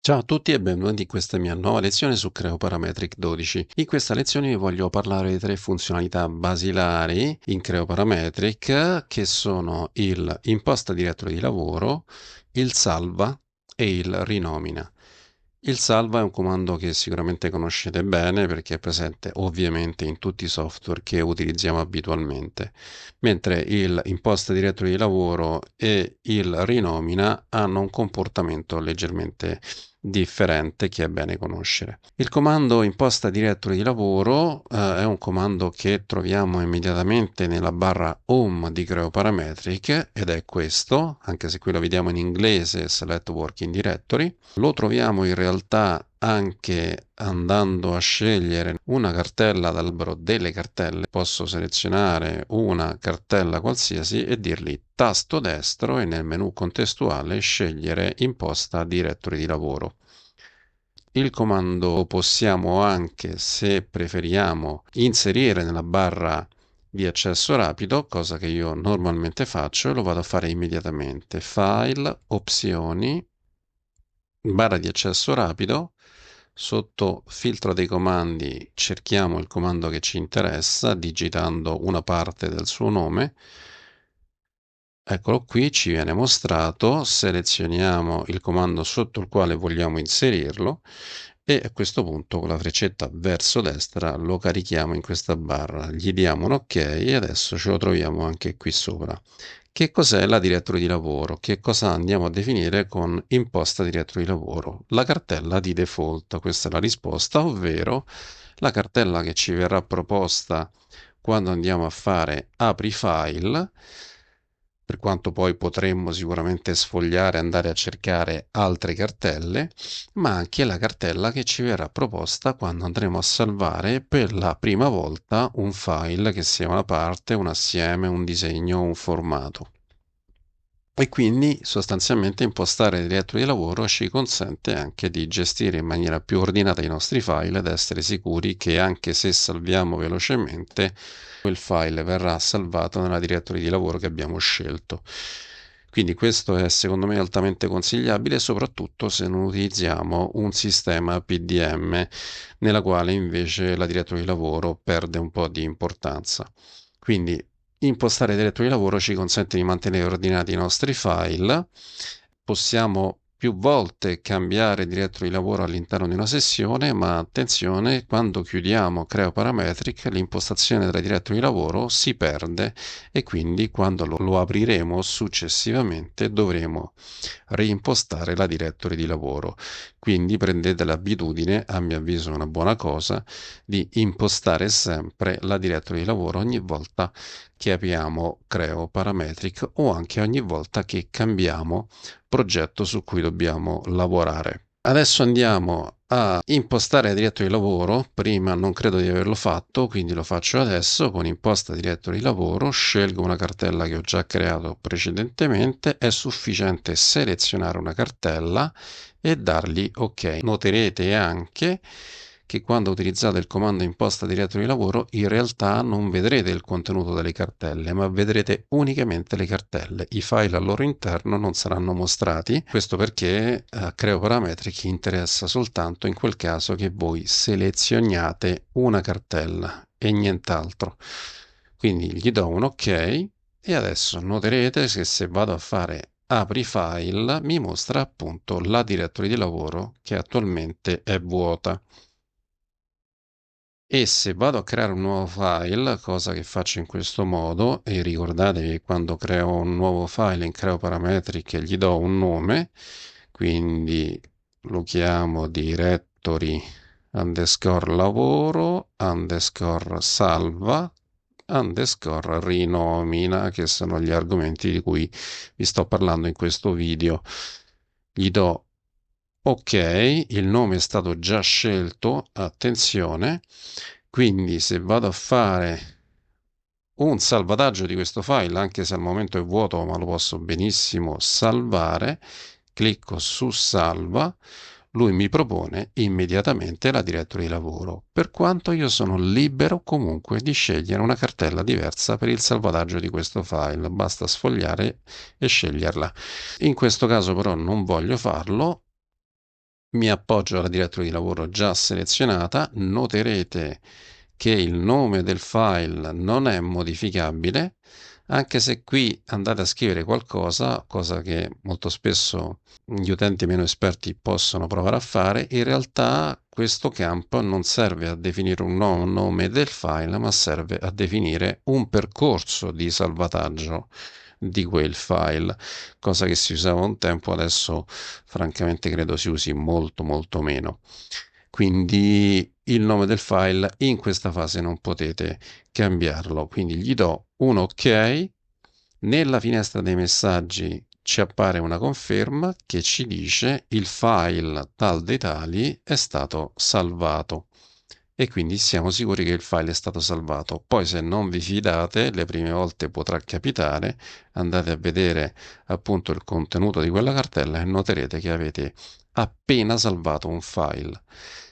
Ciao a tutti e benvenuti in questa mia nuova lezione su Creo Parametric 12. In questa lezione vi voglio parlare di tre funzionalità basilari in Creo Parametric che sono il imposta direttore di lavoro, il salva e il rinomina. Il salva è un comando che sicuramente conoscete bene perché è presente ovviamente in tutti i software che utilizziamo abitualmente, mentre il imposta direttore di lavoro e il rinomina hanno un comportamento leggermente differente che è bene conoscere. Il comando imposta direttore di lavoro è un comando che troviamo immediatamente nella barra home di Creo Parametric ed è questo, anche se qui lo vediamo in inglese, select working directory. Lo troviamo in realtà anche andando a scegliere una cartella dall'albero delle cartelle. Posso selezionare una cartella qualsiasi e dirgli tasto destro e nel menu contestuale scegliere imposta direttore di lavoro. Il comando possiamo anche, se preferiamo, inserire nella barra di accesso rapido, cosa che io normalmente faccio e lo vado a fare immediatamente. File, opzioni, barra di accesso rapido, sotto filtro dei comandi cerchiamo il comando che ci interessa digitando una parte del suo nome. Eccolo qui, ci viene mostrato, selezioniamo il comando sotto il quale vogliamo inserirlo e a questo punto con la freccetta verso destra lo carichiamo in questa barra, gli diamo un ok e adesso ce lo troviamo anche qui sopra. Che cos'è la direttory di lavoro? Che cosa andiamo a definire con imposta direttory di lavoro? La cartella di default, questa è la risposta, ovvero la cartella che ci verrà proposta quando andiamo a fare apri file, per quanto poi potremmo sicuramente sfogliare e andare a cercare altre cartelle, ma anche la cartella che ci verrà proposta quando andremo a salvare per la prima volta un file che sia una parte, un assieme, un disegno o un formato. E quindi sostanzialmente impostare il direttore di lavoro ci consente anche di gestire in maniera più ordinata i nostri file ed essere sicuri che anche se salviamo velocemente, quel file verrà salvato nella direttory di lavoro che abbiamo scelto. Quindi questo è secondo me altamente consigliabile, soprattutto se non utilizziamo un sistema PDM nella quale invece la direttory di lavoro perde un po' di importanza. Quindi impostare il direttore di lavoro ci consente di mantenere ordinati i nostri file. Possiamo più volte cambiare direttore di lavoro all'interno di una sessione, ma attenzione, quando chiudiamo Creo Parametric, l'impostazione della direttore di lavoro si perde e quindi quando lo apriremo successivamente dovremo reimpostare la direttore di lavoro. Quindi prendete l'abitudine, a mio avviso è una buona cosa, di impostare sempre la direttory di lavoro ogni volta che apriamo Creo Parametric o anche ogni volta che cambiamo progetto su cui dobbiamo lavorare. Adesso andiamo a impostare la direttory di lavoro. Prima non credo di averlo fatto, quindi lo faccio adesso con imposta direttory di lavoro. Scelgo una cartella che ho già creato precedentemente. È sufficiente selezionare una cartella e dargli ok. Noterete anche che quando utilizzate il comando imposta direttore di lavoro in realtà non vedrete il contenuto delle cartelle, ma vedrete unicamente le cartelle. I file al loro interno non saranno mostrati. Questo perché a Creo Parametric interessa soltanto in quel caso che voi selezioniate una cartella e nient'altro. Quindi gli do un ok e adesso noterete che se vado a fare apri file mi mostra appunto la direttory di lavoro che attualmente è vuota. E se vado a creare un nuovo file, cosa che faccio in questo modo, e ricordate che quando creo un nuovo file in Creo Parametric gli do un nome, quindi lo chiamo directory underscore lavoro underscore salva underscore rinomina, che sono gli argomenti di cui vi sto parlando in questo video. Gli do ok, il nome è stato già scelto, attenzione, quindi se vado a fare un salvataggio di questo file, anche se al momento è vuoto, ma lo posso benissimo salvare, clicco su salva, lui mi propone immediatamente la direttory di lavoro, per quanto io sono libero comunque di scegliere una cartella diversa per il salvataggio di questo file, basta sfogliare e sceglierla. In questo caso però non voglio farlo, mi appoggio alla direttory di lavoro già selezionata, noterete che il nome del file non è modificabile, anche se qui andate a scrivere qualcosa, cosa che molto spesso gli utenti meno esperti possono provare a fare, in realtà questo campo non serve a definire un nuovo nome del file, ma serve a definire un percorso di salvataggio di quel file, cosa che si usava un tempo, adesso francamente credo si usi molto molto meno. Quindi il nome del file in questa fase non potete cambiarlo, quindi gli do un ok. Nella finestra dei messaggi ci appare una conferma che ci dice il file tal dei tali è stato salvato e quindi siamo sicuri che il file è stato salvato. Poi se non vi fidate, le prime volte potrà capitare, andate a vedere appunto il contenuto di quella cartella e noterete che avete appena salvato un file.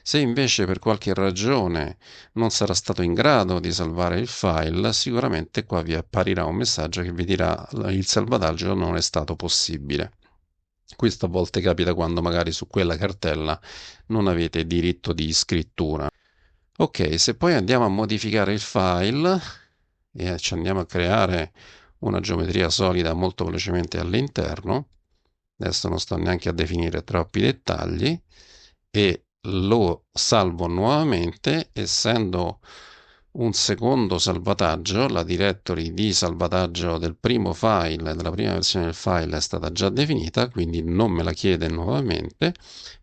Se invece per qualche ragione non sarà stato in grado di salvare il file, sicuramente qua vi apparirà un messaggio che vi dirà il salvataggio non è stato possibile. Questo a volte capita quando magari su quella cartella non avete diritto di scrittura. Ok, se poi andiamo a modificare il file e ci andiamo a creare una geometria solida molto velocemente all'interno, adesso non sto neanche a definire troppi dettagli, e lo salvo nuovamente, essendo un secondo salvataggio, la directory di salvataggio del primo file, della prima versione del file è stata già definita, quindi non me la chiede nuovamente,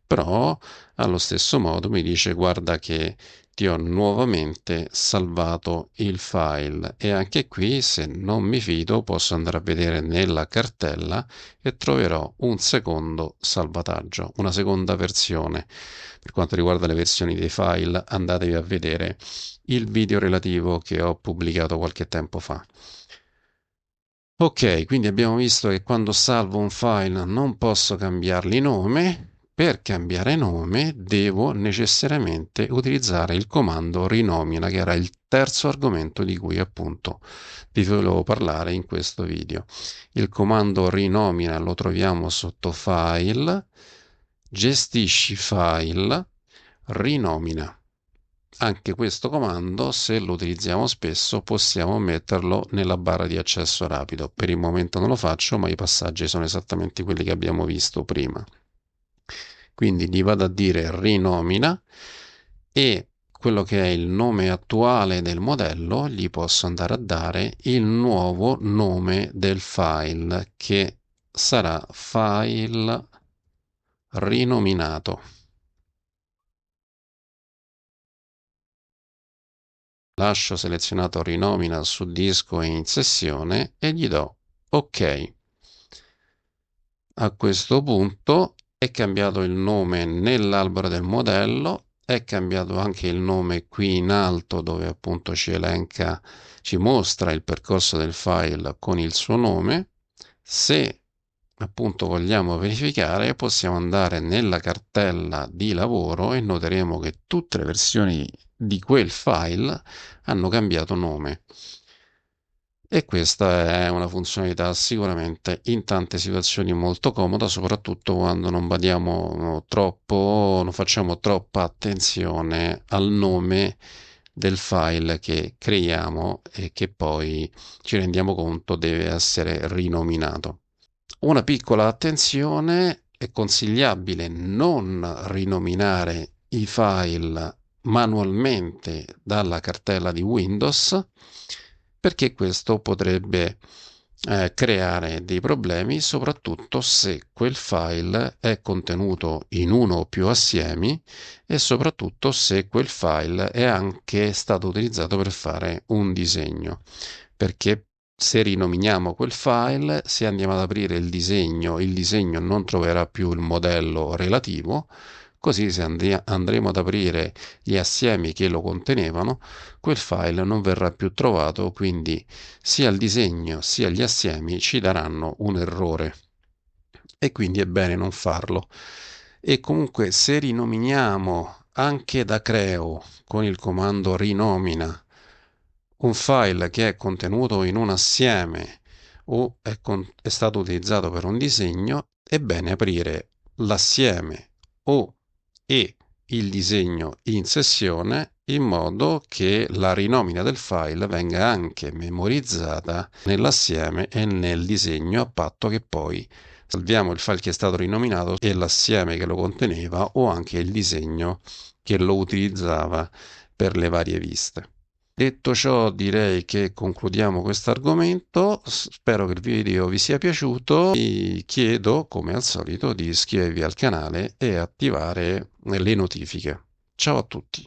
però allo stesso modo mi dice guarda che ti ho nuovamente salvato il file e anche qui se non mi fido posso andare a vedere nella cartella e troverò un secondo salvataggio, una seconda versione. Per quanto riguarda le versioni dei file, andatevi a vedere il video relativo che ho pubblicato qualche tempo fa. Ok, quindi abbiamo visto che quando salvo un file non posso cambiargli nome. Per cambiare nome devo necessariamente utilizzare il comando rinomina, che era il terzo argomento di cui appunto vi volevo parlare in questo video. Il comando rinomina lo troviamo sotto file, gestisci file, rinomina. Anche questo comando, se lo utilizziamo spesso, possiamo metterlo nella barra di accesso rapido. Per il momento non lo faccio, ma i passaggi sono esattamente quelli che abbiamo visto prima. Quindi gli vado a dire rinomina e quello che è il nome attuale del modello, gli posso andare a dare il nuovo nome del file, che sarà file rinominato. Lascio selezionato rinomina su disco e in sessione e gli do ok. A questo punto è cambiato il nome nell'albero del modello, è cambiato anche il nome qui in alto dove appunto ci elenca, ci mostra il percorso del file con il suo nome. Se appunto vogliamo verificare, possiamo andare nella cartella di lavoro e noteremo che tutte le versioni di quel file hanno cambiato nome. E questa è una funzionalità sicuramente in tante situazioni molto comoda, soprattutto quando non badiamo troppo, non facciamo troppa attenzione al nome del file che creiamo e che poi ci rendiamo conto deve essere rinominato. Una piccola attenzione: è consigliabile non rinominare i file manualmente dalla cartella di Windows perché questo potrebbe creare dei problemi, soprattutto se quel file è contenuto in uno o più assiemi e soprattutto se quel file è anche stato utilizzato per fare un disegno, perché se rinominiamo quel file, se andiamo ad aprire il disegno non troverà più il modello relativo, così se andremo ad aprire gli assiemi che lo contenevano, quel file non verrà più trovato, quindi sia il disegno sia gli assiemi ci daranno un errore e quindi è bene non farlo. E comunque se rinominiamo anche da Creo con il comando rinomina un file che è contenuto in un assieme o è stato utilizzato per un disegno, è bene aprire l'assieme o e il disegno in sessione in modo che la rinomina del file venga anche memorizzata nell'assieme e nel disegno a patto che poi salviamo il file che è stato rinominato e l'assieme che lo conteneva o anche il disegno che lo utilizzava per le varie viste. Detto ciò, direi che concludiamo questo argomento. Spero che il video vi sia piaciuto. Vi chiedo, come al solito, di iscrivervi al canale e attivare le notifiche. Ciao a tutti!